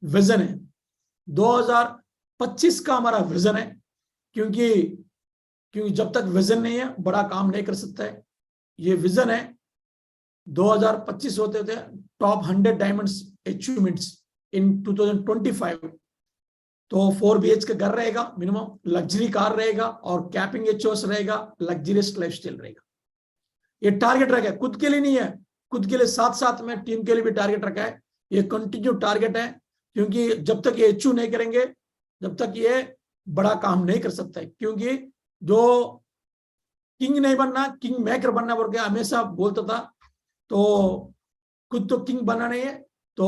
Vision है, 2025 का हमारा विजन है, क्योंकि जब तक विजन नहीं है बड़ा काम नहीं कर सकता है। ये विजन है 2025 होते होते टॉप 100 डायमंड्स अचीवमेंट्स इन 2025। तो 4 BH का घर रहेगा मिनिमम, लग्जरी कार रहेगा और कैपिंग एचओएस रहेगा, लग्जरियस लाइफस्टाइल रहेगा। ये टारगेट रखा है, खुद के लिए नहीं है, खुद के लिए साथ साथ में टीम के लिए भी टारगेट रखा है। ये कंटिन्यू टारगेट है, क्योंकि जब तक ये अचीव नहीं करेंगे जब तक ये बड़ा काम नहीं कर सकता है। क्योंकि जो किंग नहीं बनना, किंग मेकर बनना बोल के हमेशा बोलता था, तो खुद तो किंग बनना नहीं है तो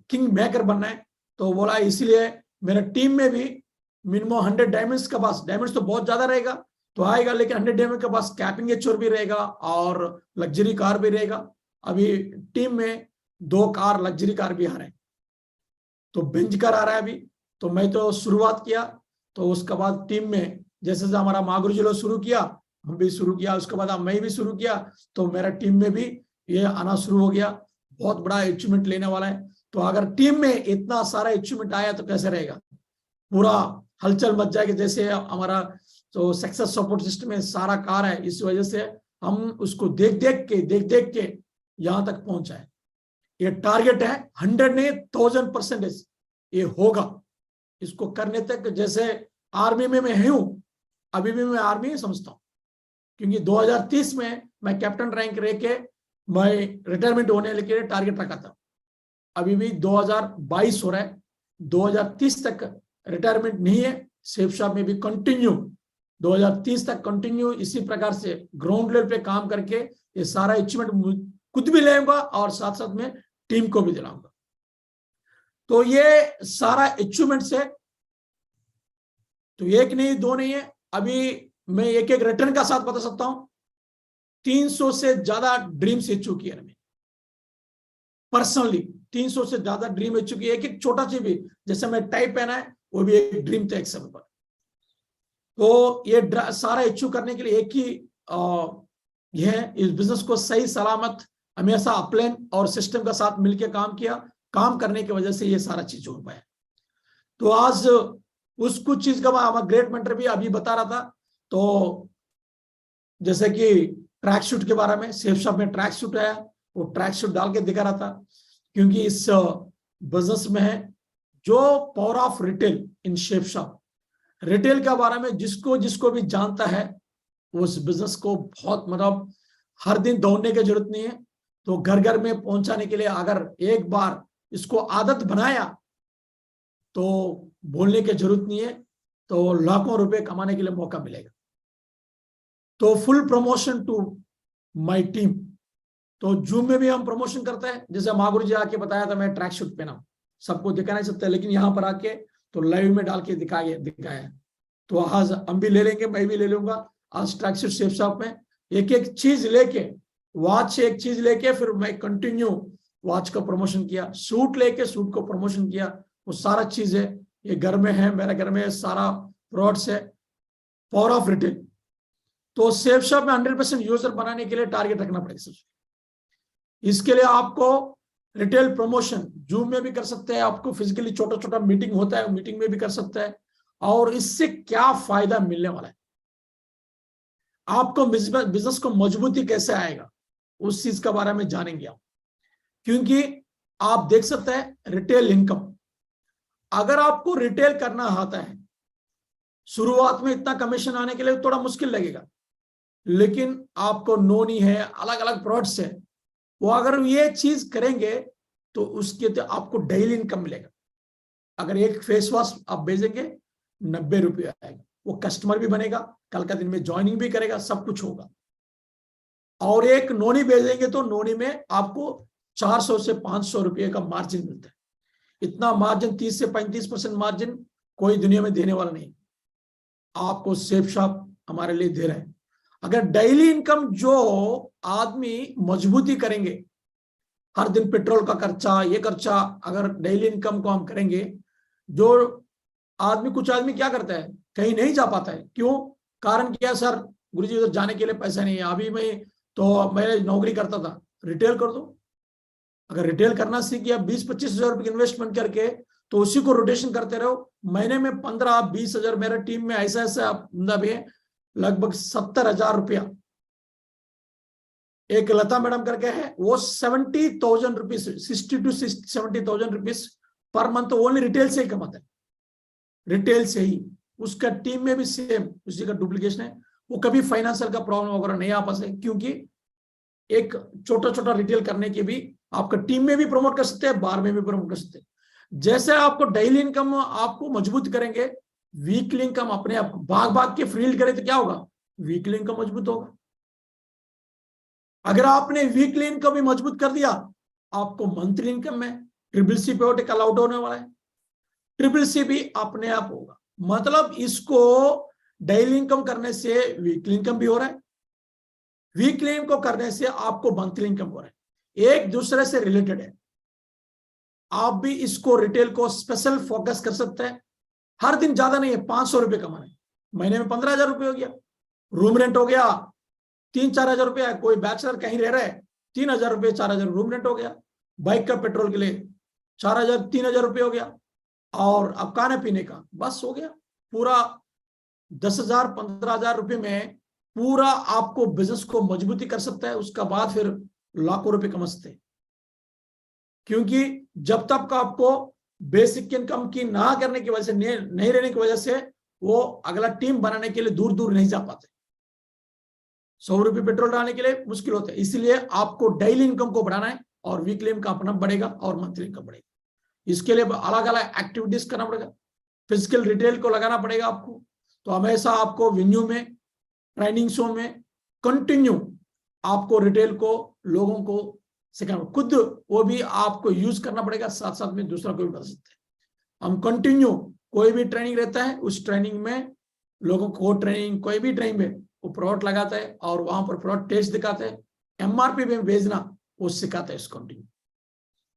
किंग मेकर बनना है। तो बोला इसीलिए मेरा टीम में भी मिनिमम 100 डायमंड्स का पास, डायमंड्स तो बहुत ज्यादा रहेगा तो आएगा, लेकिन 100 डायमंड के पास कैपिंग एचओर भी रहेगा और लग्जरी कार भी रहेगा। अभी टीम में 2 कार लग्जरी कार भी आ रहे हैं, तो बेंच कार आ रहा है अभी। तो मैं तो शुरुआत किया, तो उसके बाद टीम में जैसे हमारा मागुर जिलो शुरू किया, हम भी शुरू किया, उसके बाद मैं भी शुरू किया, तो मेरा टीम में भी ये आना शुरू हो गया। बहुत बड़ा अचीवमेंट लेने वाला है। तो अगर टीम में इतना सारा अचीवमेंट आया तो कैसे रहेगा, पूरा हलचल मच जाएगी। जैसे हमारा तो सक्सेस सपोर्ट सिस्टम में सारा कार है, इस वजह से हम उसको देख देख के यहां तक पहुंचा है। ये टारगेट है 100 नहीं 1000%, ये होगा। इसको करने तक जैसे आर्मी में मैं हूं, अभी भी मैं आर्मी समझता हूं, क्योंकि 2030 में मैं कैप्टन रैंक रह के मैं रिटायरमेंट होने के लिए टारगेट रखा था। अभी भी 2022 हो रहा है, 2030 तक रिटायरमेंट नहीं है। सेफ शॉप में भी कंटिन्यू 2030 तक कंटिन्यू इसी प्रकार से ग्राउंड लेवल पे काम करके ये सारा अचीवमेंट खुद भी लेऊंगा और साथ साथ में टीम को भी दिलाऊंगा। तो ये सारा अचीवमेंट्स है, तो एक नहीं दो नहीं है। अभी मैं एक एक रिटर्न का साथ बता सकता हूं, 300 से ज्यादा ड्रीम्स अचीव किए मैंने पर्सनली, 300 से ज्यादा ड्रीम अचीव किए। एक एक छोटा चीज भी, जैसे मैं टाइप पहना है वो भी एक ड्रीम था एक समय पर। तो ये सारा अचीव करने के लिए एक ही ये है, इस बिजनेस को सही सलामत हमेशा अपलाइन और सिस्टम का साथ मिलकर काम किया, काम करने की वजह से ये सारा चीज हो पाया। तो आज उस कुछ चीज का हमारा ग्रेट मेंटर भी अभी बता रहा था, तो जैसे कि ट्रैक शूट के बारे में, सेफ शॉप में ट्रैक शूट आया, वो ट्रैक शूट डाल के दिखा रहा था। क्योंकि इस बिजनेस में है जो power of retail in shape shop, retail के बारे में जिसको भी जानता है उस बिजनेस को बहुत मतलब हर दिन दौड़ने की जरूरत नहीं है। तो घर घर में पहुंचाने के लिए अगर एक बार इसको आदत बनाया तो बोलने की जरूरत नहीं है, तो लाखों रुपए कमाने के लिए मौका मिलेगा। तो full promotion to my team. तो जूम में भी हम प्रमोशन करते हैं, जैसे मागुर जी आके बताया था मैं ट्रैक शूट पहना, सबको दिखा नहीं सकते, लेकिन यहां पर आके तो लाइव में डाल के दिखाया। तो आज हम भी ले लेंगे, मैं भी ले लूंगा आज ट्रैक शूट सेफ शॉप में। एक एक चीज लेके, वॉच से एक चीज लेके फिर मैं कंटिन्यू वॉच का प्रमोशन किया, सूट लेके सूट को प्रमोशन किया। वो सारा चीज है, ये घर में है, मेरे घर में सारा प्रोडक्ट्स है, पावर ऑफ रिटेल। तो सेफ शॉप में 100% यूजर बनाने के लिए टारगेट रखना पड़ेगा। इसके लिए आपको रिटेल प्रमोशन जूम में भी कर सकते हैं, आपको फिजिकली छोटा छोटा मीटिंग होता है, मीटिंग में भी कर सकते हैं। और इससे क्या फायदा मिलने वाला है, आपको बिजनेस को मजबूती कैसे आएगा, उस चीज के बारे में जानेंगे आप। क्योंकि आप देख सकते हैं रिटेल इनकम, अगर आपको रिटेल करना आता है, शुरुआत में इतना कमीशन आने के लिए थोड़ा मुश्किल लगेगा, लेकिन आपको नोनी है, अलग अलग प्रोडक्ट्स है, वो अगर ये चीज करेंगे तो उसके तो आपको डेली इनकम मिलेगा। अगर एक फेस वॉश आप भेजेंगे 90 रुपये आएगा, वो कस्टमर भी बनेगा, कल का दिन में ज्वाइनिंग भी करेगा, सब कुछ होगा। और एक नोनी भेजेंगे तो नोनी में आपको 400 से 500 रुपये का मार्जिन मिलता है। इतना मार्जिन 30 से 35% मार्जिन कोई दुनिया में देने वाला नहीं, आपको सेफ शॉप हमारे लिए दे रहे हैं। अगर डेली इनकम जो आदमी मजबूती करेंगे, हर दिन पेट्रोल का खर्चा, ये खर्चा, अगर डेली इनकम को हम करेंगे, जो आदमी कुछ आदमी क्या करता है, कहीं नहीं जा पाता है, क्यों, कारण क्या है, सर गुरुजी उधर जाने के लिए पैसा नहीं है, अभी मैं नौकरी करता था। रिटेल कर दो, अगर रिटेल करना सीख गया 20-25 हजार रुपये इन्वेस्टमेंट करके, तो उसी को रोटेशन करते रहो। महीने में 15-20 हजार, मेरे टीम में ऐसा ऐसा बंदा भी है, लगभग 70,000 रुपया। एक लता मैडम करके है, वो 70,000 rupees, 60 to 70,000 rupees per month only retail से ही कमाता है, रिटेल से ही। उसका टीम में भी सेम उसी का डुप्लीकेशन है। वो कभी फाइनेंशियल का प्रॉब्लम वगैरह नहीं आ पाते, क्योंकि एक छोटा छोटा रिटेल करने के भी आपका टीम में भी प्रमोट कर सकते हैं, बाहर में भी प्रमोट कर सकते हैं। जैसे आपको डेली इनकम आपको मजबूत करेंगे, वीकली इनकम अपने आप भाग भाग के फील्ड करें तो क्या होगा, वीकली इनकम मजबूत होगा। अगर आपने वीकली इनकम भी मजबूत कर दिया, आपको मंथली इनकम में CCC पे अलाउड होने वाला है, CCC भी अपने आप होगा। मतलब इसको डेली इनकम करने से वीकली इनकम भी हो रहा है, वीकली इनकम करने से आपको मंथली इनकम हो रहा है, एक दूसरे से रिलेटेड है। आप भी इसको रिटेल को स्पेशल फोकस कर सकते हैं। हर दिन ज्यादा नहीं है, 500 रुपए कमाना है, महीने में 15,000 रुपए हो गया, रूम रेंट हो गया 3-4 हजार रुपया, कोई बैचलर कहीं रह रहा है 3,000 रुपये 4,000 रूम रेंट हो गया, बाइक का पेट्रोल के लिए 4,000 3,000 रुपये हो गया, और अब खाने पीने का बस हो गया, पूरा 10,000 15,000 रुपये में पूरा आपको बिजनेस को मजबूती कर सकता है। उसका बाद फिर लाखों रुपए कमा सकते हैं, क्योंकि जब तक आपको बेसिक इनकम की ना करने की वजह से, नहीं रहने की वजह से, वो अगला टीम बनाने के लिए दूर दूर नहीं जा पाते, 100 रुपये पेट्रोल डालने के लिए मुश्किल होता है। इसलिए आपको डेली इनकम को बढ़ाना है, और वीकली इनकम अपना बढ़ेगा और मंथली इनकम बढ़ेगा। इसके लिए अलग अलग एक्टिविटीज करना पड़ेगा, फिजिकल रिटेल को लगाना पड़ेगा आपको। तो हमेशा आपको वेन्यू में, ट्रेनिंग शो में कंटिन्यू आपको रिटेल को लोगों को सिखाना, खुद वो भी आपको यूज करना पड़ेगा, साथ साथ में दूसरा को भी बता सकते हैं। हम कंटिन्यू कोई भी ट्रेनिंग रहता है, उस ट्रेनिंग में लोगों को ट्रेनिंग, कोई भी ट्रेनिंग में वो प्रोडक्ट लगाता है और वहां पर प्रोडक्ट टेस्ट दिखाते हैं, MRP में भेजना वो सिखाता है। इस कंटिन्यू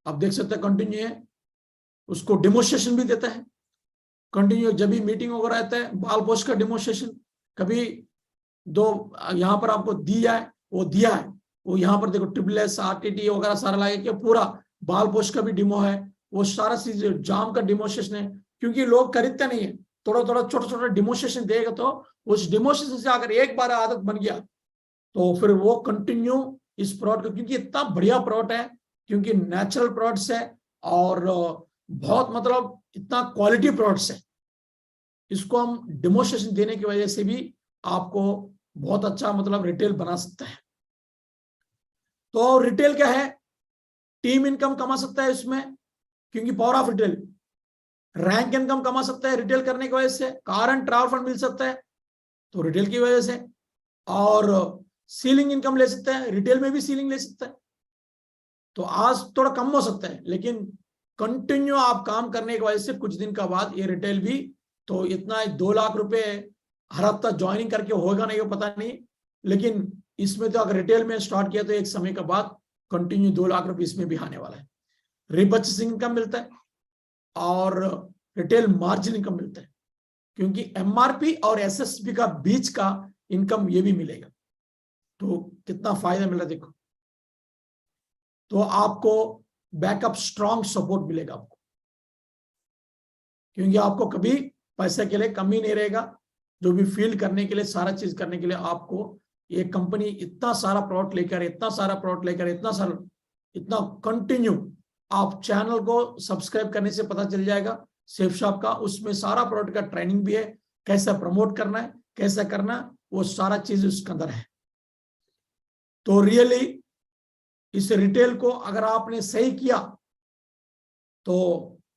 आप देख सकते हैं, कंटिन्यू है, उसको डेमोस्ट्रेशन भी देता है कंटिन्यू। जब भी मीटिंग वगैरह रहता है, बाल पोस्ट का डेमोस्ट्रेशन, कभी दो यहाँ पर आपको दिया है, वो दिया है, वो यहाँ पर देखो SSS RTT वगैरह सारा लगा के पूरा बाल पोस्ट का भी डेमो है, वो सारा चीज जाम का डेमोस्ट्रेशन है। क्योंकि लोग खरीदते नहीं है, थोड़ा थोड़ा छोटा छोटा डेमोस्ट्रेशन देगा, तो उस डेमोस्ट्रेशन से अगर एक बार आदत बन गया तो फिर वो कंटिन्यू इस प्रोडक्ट, क्योंकि इतना बढ़िया प्रोडक्ट है, क्योंकि नेचुरल प्रोडक्ट्स है और बहुत मतलब इतना क्वालिटी प्रोडक्ट्स है, इसको हम डेमोस्ट्रेशन देने की वजह से भी आपको बहुत अच्छा मतलब रिटेल बना सकता है। तो रिटेल क्या है, टीम इनकम कमा सकता है इसमें, क्योंकि power of retail, rank income कमा सकता है रिटेल करने की वजह से, कार एंड ट्रैवल फंड मिल सकता है तो रिटेल की वजह से, और सीलिंग इनकम ले सकता है, रिटेल में भी सीलिंग ले सकता है। तो आज थोड़ा कम हो सकता है, लेकिन कंटिन्यू आप काम करने की वजह से कुछ दिन का बाद ये रिटेल भी, तो इतना 2 लाख रुपए हर हफ्ता ज्वाइनिंग करके होगा नहीं, वो पता नहीं, लेकिन इसमें तो अगर रिटेल में स्टार्ट किया तो एक समय के बाद कंटिन्यू 2 लाख रुपए इसमें भी आने वाला है। रिपर्चेसिंग इनकम मिलता है और रिटेल मार्जिन इनकम मिलता है, क्योंकि MRP और SSP का बीच का इनकम ये भी मिलेगा। तो कितना फायदा मिल रहा है देखो। तो आपको बैकअप स्ट्रॉन्ग सपोर्ट मिलेगा आपको, क्योंकि आपको कभी पैसे के लिए कमी नहीं रहेगा। जो भी फील्ड करने के लिए, सारा चीज करने के लिए आपको ये कंपनी इतना सारा प्रोडक्ट लेकर, इतना कंटिन्यू, आप चैनल को सब्सक्राइब करने से पता चल जाएगा सेफ शॉप का, उसमें सारा प्रोडक्ट का ट्रेनिंग भी है, कैसे प्रमोट करना है, कैसे करना, वो सारा चीज उसके अंदर है। तो रियली इस रिटेल को अगर आपने सही किया तो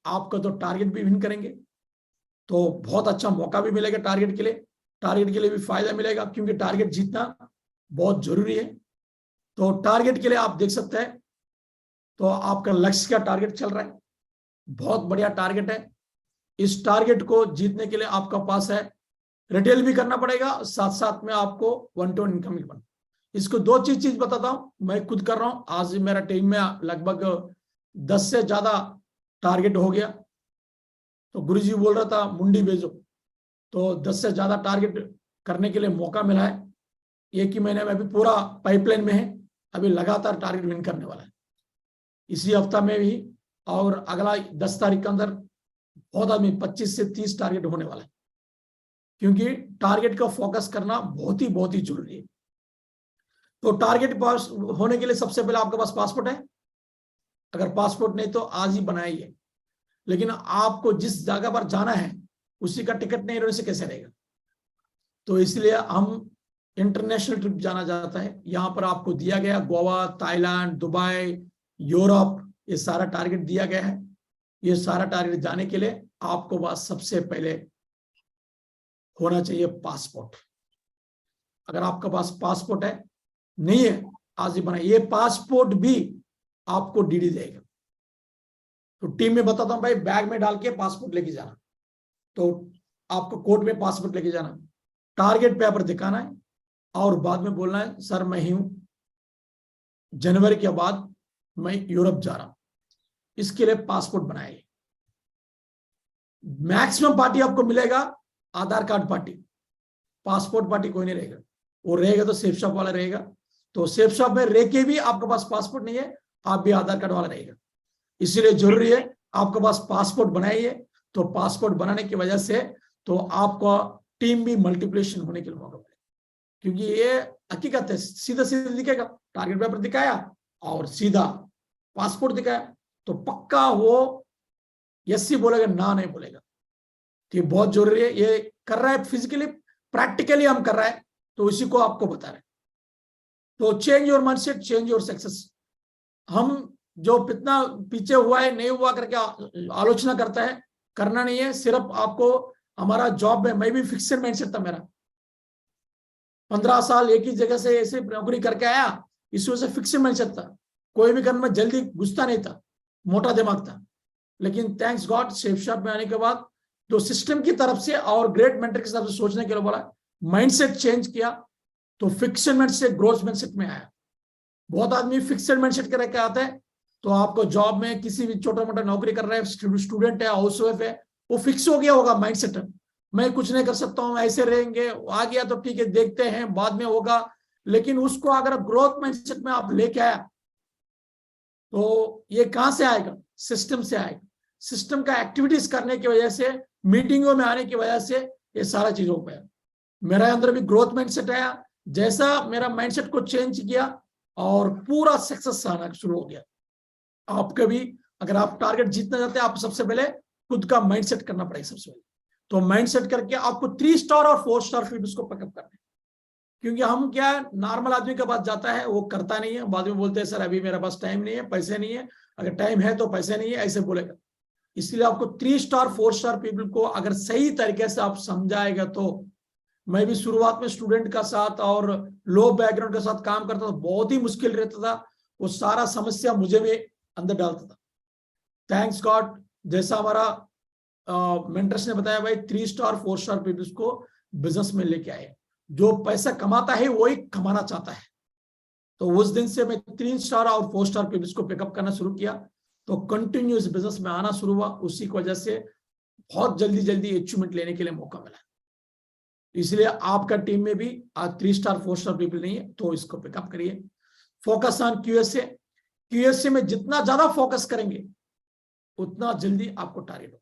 आपका तो टारगेट भी विन करेंगे, तो बहुत अच्छा मौका भी मिलेगा टारगेट के लिए, टारगेट के लिए भी फायदा मिलेगा, क्योंकि टारगेट जीतना बहुत जरूरी है। तो टारगेट के लिए आप देख सकते हैं, तो आपका लक्ष्य का टारगेट चल रहा है, बहुत बढ़िया टारगेट है। इस टारगेट को जीतने के लिए आपका पास है, रिटेल भी करना पड़ेगा, साथ साथ में आपको वन टू वन इनकम भी बनना। इसको 2 चीज बताता हूं, मैं खुद कर रहा हूं, आज मेरा टीम में लगभग 10 से ज्यादा टारगेट हो गया। तो गुरुजी बोल रहा था मुंडी भेजो, तो 10 से ज्यादा टारगेट करने के लिए मौका मिला है। एक ही महीने में अभी पूरा पाइपलाइन में है, अभी लगातार टारगेट विन करने वाला है इसी हफ्ता में भी, और अगला 10 तारीख के अंदर बहुत आदमी 25 से 30 टारगेट होने वाला है, क्योंकि टारगेट का फोकस करना बहुत ही जरूरी है। तो टारगेट पास होने के लिए सबसे पहले आपके पास पासपोर्ट है। अगर पासपोर्ट नहीं तो आज ही बनाइए, लेकिन आपको जिस जगह पर जाना है उसी का टिकट नहीं रहने से कैसे रहेगा। तो इसलिए हम इंटरनेशनल ट्रिप जाना जाता है। यहां पर आपको दिया गया गोवा, थाईलैंड, दुबई, यूरोप, ये सारा टारगेट दिया गया है। ये सारा टारगेट जाने के लिए आपको पास सबसे पहले होना चाहिए पासपोर्ट। अगर आपका पास पासपोर्ट है, नहीं है, आज ही बनाए। ये पासपोर्ट भी आपको डीडी देगा। तो टीम में बताता हूं भाई, बैग में डाल के पासपोर्ट लेके जाना। तो आपको कोर्ट में पासपोर्ट लेके जाना, टारगेट पेपर दिखाना है और बाद में बोलना है सर मैं ही हूं, जनवरी के बाद मैं यूरोप जा रहा हूं। इसके लिए पासपोर्ट बनाए। मैक्सिमम पार्टी आपको मिलेगा आधार कार्ड पार्टी, पासपोर्ट पार्टी कोई नहीं रहेगा। वो रहेगा तो सेफ शॉप वाला रहेगा। तो सेफ शॉप में रह के भी आपके पास पासपोर्ट नहीं है, आप भी आधार कार्ड वाला रहेगा। इसीलिए जरूरी है आपके पास पासपोर्ट बनाइए। तो पासपोर्ट बनाने की वजह से तो आपका टीम भी मल्टीप्लिकेशन होने के लिए मौका मिलेगा, क्योंकि ये हकीकत है। सीधा सीधा दिखेगा, टारगेट पेपर दिखाया और सीधा पासपोर्ट दिखाया, तो पक्का वो यस ही बोलेगा, ना नहीं बोलेगा। तो ये बहुत जरूरी है। ये कर रहा है फिजिकली, प्रैक्टिकली हम कर रहा है, तो इसी को आपको बता रहे हैं। तो change your mindset, change your success. हम जो कितना पीछे हुआ है, नहीं हुआ करके आलोचना करता है, करना नहीं है। सिर्फ आपको हमारा जॉब में, मैं भी फिक्स्ड माइंडसेट था मेरा, 15 साल एक ही जगह से ऐसे नौकरी करके आया, इस वजह से फिक्स्ड माइंडसेट था। कोई भी काम में जल्दी घुसता नहीं था, मोटा दिमाग था। लेकिन थैंक्स गॉड सेफ शॉप में आने के बाद तो सिस्टम की तरफ से और ग्रेट मेंटर की तरफ से सोचने के लिए बोला, माइंडसेट चेंज किया, तो फिक्स्ड माइंडसेट से ग्रोथ माइंडसेट में आया। बहुत आदमी फिक्स्ड माइंडसेट के रह के आता है, तो आपको जॉब में किसी भी छोटा मोटा नौकरी कर रहा है, स्टूडेंट है, हाउसवाइफ है, वो फिक्स हो गया होगा माइंडसेट, मैं कुछ नहीं कर सकता हूं, ऐसे रहेंगे, आ गया तो ठीक है, देखते हैं बाद में होगा। लेकिन उसको अगर ग्रोथ माइंडसेट में आप लेके आया, तो ये कहां से आएगा? सिस्टम से आएगा। सिस्टम का एक्टिविटीज करने की वजह से, मीटिंगों में आने की वजह से ये सारा चीज हो पाया। मेरा अंदर भी ग्रोथ माइंडसेट आया। जैसा मेरा माइंडसेट को चेंज किया और पूरा सक्सेस आना शुरू हो गया। आपका भी अगर आप टारगेट जीतना चाहते हैं, आप सबसे पहले खुद का माइंडसेट करना पड़ेगा सबसे पहले। तो माइंडसेट करके आपको 3 स्टार और 4 स्टार पीपल्स को पिकअप करना है। क्योंकि हम क्या है, नॉर्मल आदमी के पास जाता है, वो करता नहीं है, बाद में बोलते हैं सर अभी मेरे पास टाइम नहीं है, पैसे नहीं है, अगर टाइम है तो पैसे नहीं है, ऐसे बोलेगा। इसलिए आपको 3 स्टार 4 स्टार पीपल को अगर सही तरीके से आप समझाएगा, तो मैं भी शुरुआत में स्टूडेंट का साथ और लो बैकग्राउंड के साथ काम करता था, बहुत ही मुश्किल रहता था। वो सारा समस्या मुझे भी अंदर डालता था। थैंक्स गॉड, जैसा हमारा मेंटर्स ने बताया, भाई 3 स्टार 4 स्टार पीपल्स को बिजनेस में लेके आए। जो पैसा कमाता है वही कमाना चाहता है। तो उस दिन से मैं 3 स्टार और 4 स्टार पीपल्स को पिकअप करना शुरू किया, तो कंटिन्यूस बिजनेस में आना शुरू हुआ। उसी की वजह से बहुत जल्दी जल्दी अचीवमेंट लेने के लिए मौका मिला। इसलिए आपका टीम में भी आज 3 स्टार 4 स्टार पीपल नहीं है, तो इसको पिकअप करिए। Focus on क्यूएसए। क्यूएसए में जितना ज्यादा फोकस करेंगे उतना जल्दी आपको टारगेट हो।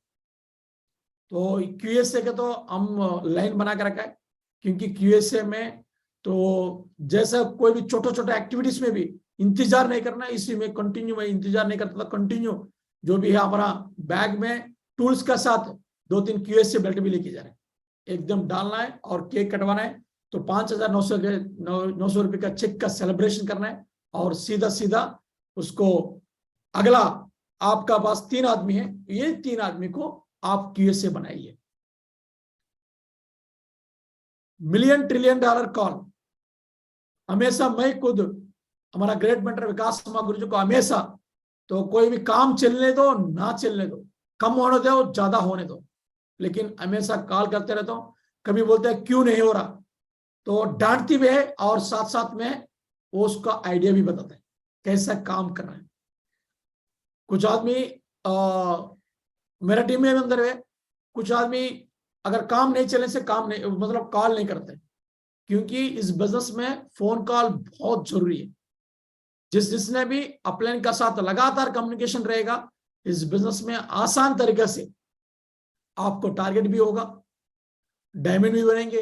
तो क्यूएसए का तो हम लाइन बना के रखा है, क्योंकि क्यूएसए में तो जैसा कोई भी छोटे छोटे एक्टिविटीज में भी इंतजार नहीं करना, इसी में कंटिन्यू, मैं इंतजार नहीं करता था, कंटिन्यू जो भी है हमारा बैग में टूल्स का साथ 2-3 क्यूएसए बेल्ट भी लेके जा रहे हैं, एकदम डालना है और केक कटवाना है। तो 5,900 रुपए का चेक का सेलिब्रेशन करना है और सीधा सीधा उसको, अगला आपका पास 3 आदमी है, ये 3 आदमी को आप क्यूएसए बनाइए। $1 ट्रिलियन कॉल, हमेशा मैं खुद, हमारा ग्रेट मेंटर विकास शर्मा गुरु जी को हमेशा, तो कोई भी काम चलने दो ना चलने दो, कम होने दो ज्यादा होने दो, लेकिन हमेशा कॉल करते रहता हूं। कभी बोलते हैं क्यों नहीं हो रहा, तो डांटती भी है और साथ साथ में वो उसका आइडिया भी बताते हैं कैसा काम करना है। कुछ आदमी मेरा टीम में अंदर है, कुछ आदमी अगर काम नहीं चलने से काम नहीं, मतलब कॉल नहीं करते, क्योंकि इस बिजनेस में फोन कॉल बहुत जरूरी है। जिसने भी अपलाइन का साथ लगातार कम्युनिकेशन रहेगा, इस बिजनेस में आसान तरीके से आपको टारगेट भी होगा, डायमंड भी बनेंगे,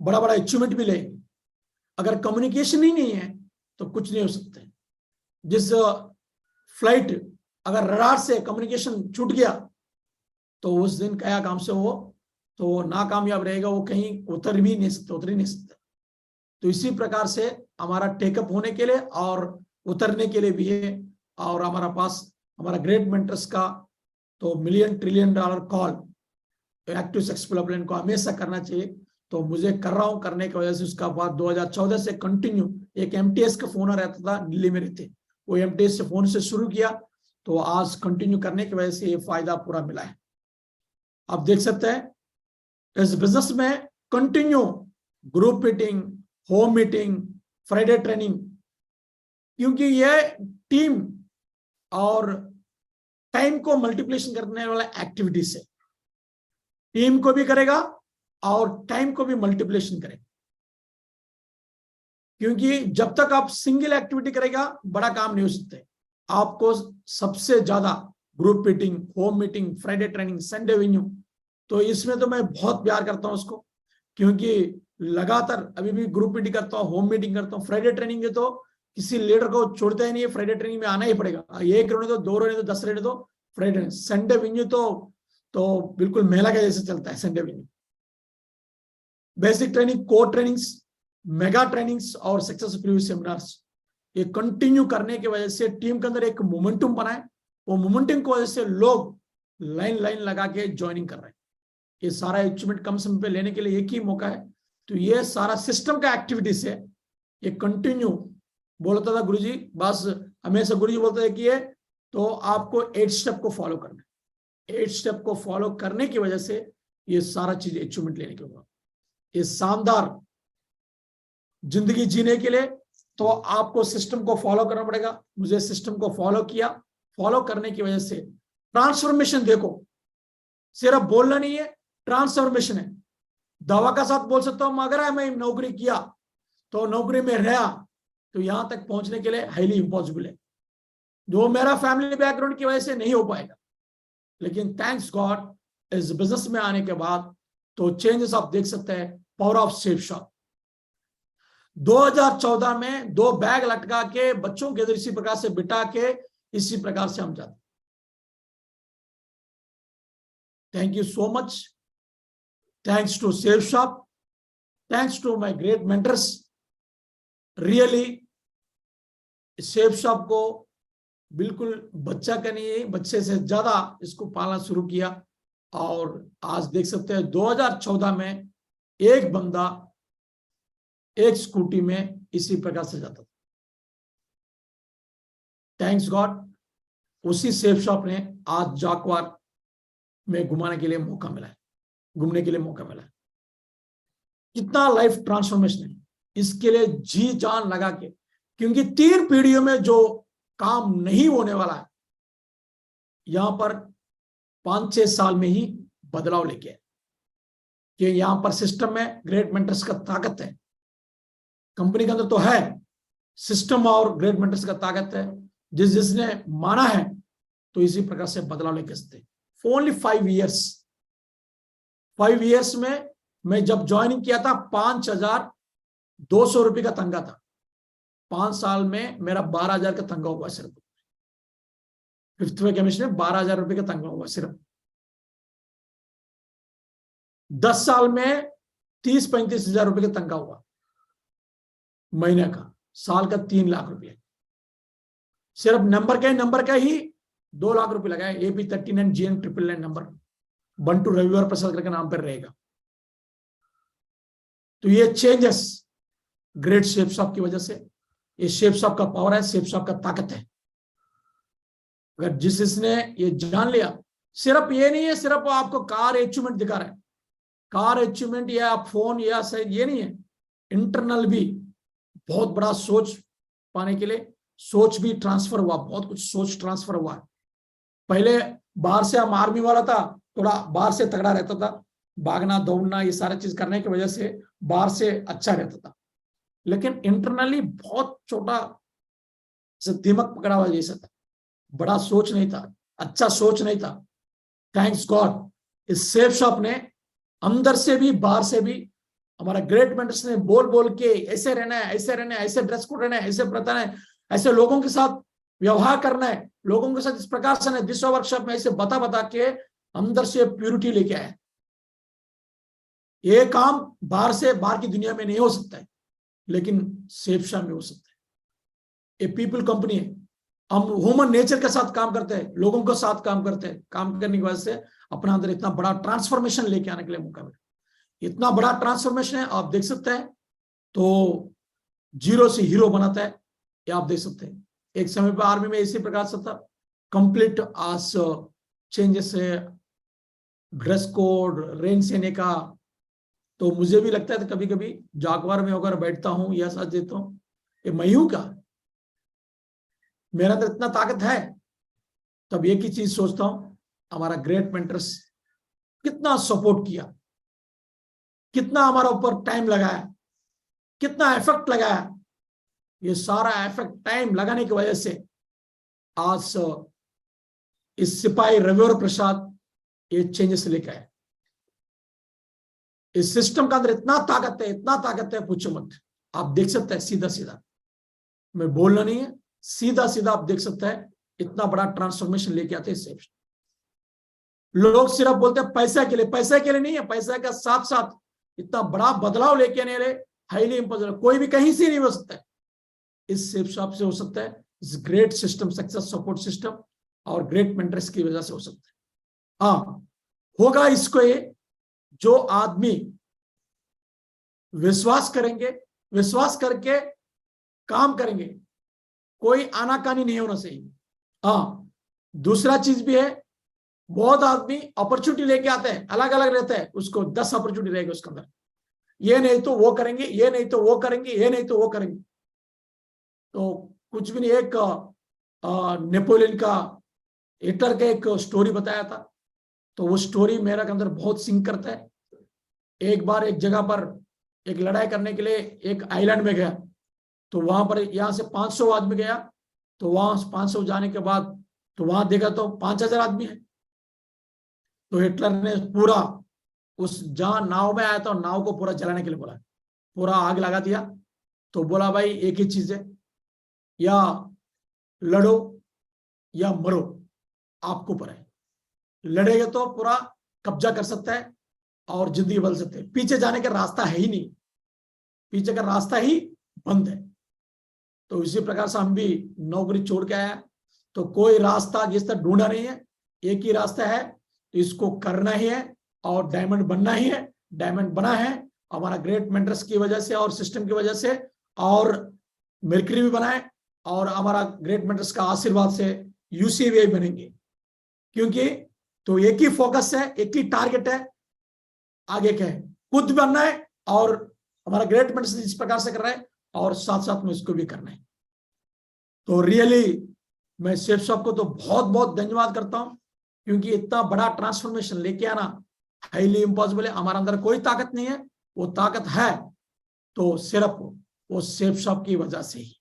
बड़ा बड़ा अचीवमेंट भी लेंगे। अगर कम्युनिकेशन ही नहीं है तो कुछ नहीं हो सकता है। जिस फ्लाइट अगर रडार से कम्युनिकेशन छूट गया तो उस दिन क्या काम से वो तो नाकामयाब रहेगा, वो कहीं उतर ही नहीं सकता। तो इसी प्रकार से हमारा टेकअप होने के लिए और उतरने के लिए भी है। और हमारा पास हमारा ग्रेट मेंटर्स का तो $1 trillion call active successful upline को हमेशा करना चाहिए। तो मुझे कर रहा हूं, करने की वजह से उसका बाद 2014 से कंटिन्यू एक एमटीएस का फोन रहता था, दिल्ली में रहते, वो एमटीएस से फोन से शुरू किया तो आज कंटिन्यू करने की वजह से ये फायदा पूरा मिला है। आप देख सकते हैं इस बिजनेस में continue group meeting, home meeting, Friday training, क्योंकि ये टीम और टाइम को मल्टीप्लिकेशन करने वाला एक्टिविटीज है। टीम को भी करेगा और टाइम को भी मल्टीप्लिकेशन करेगा, क्योंकि जब तक आप सिंगल एक्टिविटी करेगा बड़ा काम नहीं हो सकते। आपको सबसे ज्यादा group meeting, home meeting, Friday training, Sunday venue, तो इसमें तो मैं बहुत प्यार करता हूं उसको, क्योंकि लगातार अभी भी ग्रुप मीटिंग करता हूँ, होम मीटिंग करता हूँ, फ्राइडे ट्रेनिंग है तो किसी लीडर को छोड़ता ही नहीं है, फ्राइडे ट्रेनिंग में आना ही पड़ेगा। 1 रहने दो, 2 रहने दो, 10 रहने दो, फ्राइडे। संडे वेन्यू तो बिल्कुल मेला के जैसे चलता है Sunday venue. Basic training, core trainings, mega trainings और सक्सेस प्रीव्यू सेमिनार्स, ये कंटिन्यू करने की वजह से टीम के अंदर एक मोमेंटम बना है। वो मोमेंटम की वजह से लोग लाइन लगा के ज्वाइनिंग कर रहे हैं। ये सारा अचीवमेंट कम समय पे लेने के लिए एक ही मौका है। तो ये सारा सिस्टम का एक्टिविटीज है, ये कंटिन्यू बोलता था गुरुजी, बस हमेशा गुरुजी बोलते थे कि ये तो आपको 8 स्टेप को फॉलो करना है। 8 स्टेप को फॉलो करने की वजह से ये सारा चीज अचीवमेंट लेने के बाद ये शानदार जिंदगी जीने के लिए तो आपको सिस्टम को फॉलो करना पड़ेगा। मुझे सिस्टम को फॉलो किया, फॉलो करने की वजह से ट्रांसफॉर्मेशन देखो, सिर्फ बोलना नहीं है, ट्रांसफॉर्मेशन है। दवा का साथ बोल सकता हूं अगर मैं नौकरी किया तो नौकरी में रहा तो यहां तक पहुंचने के लिए हाईली इंपॉसिबल है, जो मेरा फैमिली बैकग्राउंड की वजह से नहीं हो पाएगा। लेकिन थैंक्स गॉड इस बिजनेस में आने के बाद तो चेंजेस आप देख सकते हैं। पावर ऑफ सेफ शॉप 2014 में 2 बैग लटका के बच्चों के इसी प्रकार से बिठा के इसी प्रकार से हम जाते। Thank you so much, thanks to Safe Shop, thanks to my great mentors. Really Safe Shop को बिल्कुल बच्चा का नहीं है, बच्चे से ज्यादा इसको पालना शुरू किया। और आज देख सकते हैं 2014 में एक बंदा एक स्कूटी में इसी प्रकार से जाता था। थैंक्स गॉड उसी सेफ शॉप ने आज जाक्वार में घुमाने के लिए मौका मिला है, घूमने के लिए मौका मिला है। कितना लाइफ ट्रांसफॉर्मेशन है, इसके लिए जी जान लगा के, क्योंकि 3 पीढ़ियों में जो काम नहीं होने वाला है यहां पर 5-6 साल में ही बदलाव लेके आए। कि यहां पर सिस्टम में ग्रेट मेंटर्स का ताकत है, कंपनी के अंदर तो है सिस्टम और ग्रेट मेंटर्स का ताकत है। जिसने माना है तो इसी प्रकार से बदलाव लेके सकते। ओनली 5 इयर्स में मैं जब ज्वाइनिंग किया था 5,200 रुपये का तंगा था। 5 साल में मेरा 12,000 का तंगा हुआ सिर्फ। 5th पे कमीशन में 12,000 रुपये का तंगा हुआ सिर्फ। 10 साल में 30-35 हजार रुपये का तंगा हुआ महीने का, साल का 3 लाख रुपये। सिर्फ नंबर का ही 2 लाख रुपए लगाए। AP39 GN 999 नंबर बंटू रविवार प्रसाद करके नाम पर रहेगा। तो ये चेंजेस ग्रेट शेप शॉप की वजह से, ये शेप शॉप का पावर है, शेप शॉप का ताकत है। अगर जिसने ये जान लिया, सिर्फ ये नहीं है सिर्फ आपको कार अचीवमेंट दिखा रहा है, कार अचीवमेंट या फोन या ये नहीं है, इंटरनल भी बहुत बड़ा सोच पाने के लिए सोच भी ट्रांसफर हुआ, बहुत कुछ सोच ट्रांसफर हुआ। पहले बाहर से हम आर्मी वाला था, थोड़ा बाहर से तगड़ा रहता था, भागना दौड़ना ये सारी चीज करने की वजह से बाहर से अच्छा रहता था, लेकिन इंटरनली बहुत छोटा दिमाग पकड़ा हुआ जैसा था, बड़ा सोच नहीं था, अच्छा सोच नहीं था। थैंक्स गॉड इस सेफ शॉप ने अंदर से भी बाहर से भी हमारा ग्रेट मेंटर्स ने बोल बोल के ऐसे रहना है, ऐसे रहना है, ऐसे ड्रेस कोड रहना है, ऐसे बरतना है, ऐसे लोगों के साथ व्यवहार करना है, लोगों के साथ इस प्रकार से दिस वर्कशॉप में ऐसे बता बता के अंदर से प्यूरिटी लेके आए। ये काम बाहर से, बाहर की दुनिया में नहीं हो सकता है, लेकिन सेफ शॉप में हो सकता है। ये पीपल कंपनी है, हम ह्यूमन नेचर के साथ काम करते हैं, लोगों के साथ काम करते हैं। काम करने की वजह से अपना अंदर इतना बड़ा ट्रांसफॉर्मेशन लेके आने के लिए मौका मिला। इतना बड़ा ट्रांसफॉर्मेशन है, आप देख सकते हैं। तो जीरो से हीरो बनाता है, ये आप देख सकते हैं। एक समय पर आर्मी में इसी प्रकार से था, कंप्लीट आज चेंजेस है, ड्रेस कोड, रेन सेने का। तो मुझे भी लगता है तो कभी कभी जागवार में अगर बैठता हूं या साथ देता हूं, ये मैं हूं का, मेरा अंदर इतना ताकत है। तब एक ही चीज सोचता हूं, हमारा ग्रेट मेंटर्स कितना सपोर्ट किया, कितना हमारा ऊपर टाइम लगाया, कितना एफर्ट लगाया। ये सारा एफर्ट टाइम लगाने की वजह से आज इस सिपाही रविवर प्रसाद ये चेंजेस लेकर आए। इस सिस्टम का अंदर इतना ताकत है, इतना ताकत है, पूछो मत। आप देख सकते हैं सीधा सीधा, मैं बोलना नहीं है, सीधा सीधा आप देख सकते हैं इतना बड़ा ट्रांसफॉर्मेशन लेके आते हैं। लोग सिर्फ बोलते हैं पैसा के लिए, पैसा के लिए नहीं है, पैसा के साथ साथ इतना बड़ा बदलाव लेके आने वाले हाईली इंपॉसिबल कोई भी कहीं से नहीं हो सकता है। इस सेफ शॉप से हो सकता है, इस great system, success support system और ग्रेट मेंटर्स की वजह से हो सकता है। हाँ, होगा इसको ये जो आदमी विश्वास करेंगे, विश्वास करके काम करेंगे, कोई आनाकानी नहीं होना चाहिए। हाँ, दूसरा चीज भी है, बहुत आदमी अपॉर्चुनिटी लेके आते हैं, अलग अलग रहते हैं, उसको 10 अपॉर्चुनिटी रहेगी उसके अंदर, ये नहीं तो वो करेंगे, ये नहीं तो वो करेंगे, ये नहीं तो वो करेंगे। तो कुछ भी नहीं। एक नेपोलियन का, हिटलर का एक स्टोरी बताया था, तो वो स्टोरी मेरा के अंदर बहुत सिंक करता है। एक बार एक जगह पर एक लड़ाई करने के लिए एक आइलैंड में गया, तो वहां पर यहाँ से 500 आदमी गया, तो वहां 500 जाने के बाद तो वहां देखा तो 5000 आदमी है। तो हिटलर ने पूरा उस जहां नाव में आया था नाव को पूरा जलाने के लिए बोला, पूरा आग लगा दिया। तो बोला भाई एक ही चीज है, या लड़ो या मरो, आपको पर है। लड़ेगा तो पूरा कब्जा कर सकता है और जिंदगी बदल सकते हैं, पीछे जाने का रास्ता है ही नहीं, पीछे का रास्ता ही बंद है। तो इसी प्रकार से हम भी नौकरी छोड़ के आया, तो कोई रास्ता जिस तरह ढूंढा नहीं है, एक ही रास्ता है, तो इसको करना ही है और डायमंड बनना ही है। डायमंड बना है हमारा ग्रेट मेंटर्स की वजह से और सिस्टम की वजह से, और मरकरी भी बना है, और हमारा ग्रेट मेंटर्स का आशीर्वाद से यूसीवी बनेंगे। क्योंकि तो एक ही फोकस है, एक ही टारगेट है, आगे क्या है, खुद बनना है और हमारा ग्रेट मेंटर्स इस प्रकार से कर रहा है, और साथ साथ में इसको भी करना है। तो रियली मैं सेफ शॉप को तो बहुत बहुत धन्यवाद करता हूं, क्योंकि इतना बड़ा ट्रांसफॉर्मेशन लेके आना हाईली इम्पॉसिबल है। हमारे अंदर कोई ताकत नहीं है, वो ताकत है तो सिर्फ वो सेफ शॉप की वजह से ही।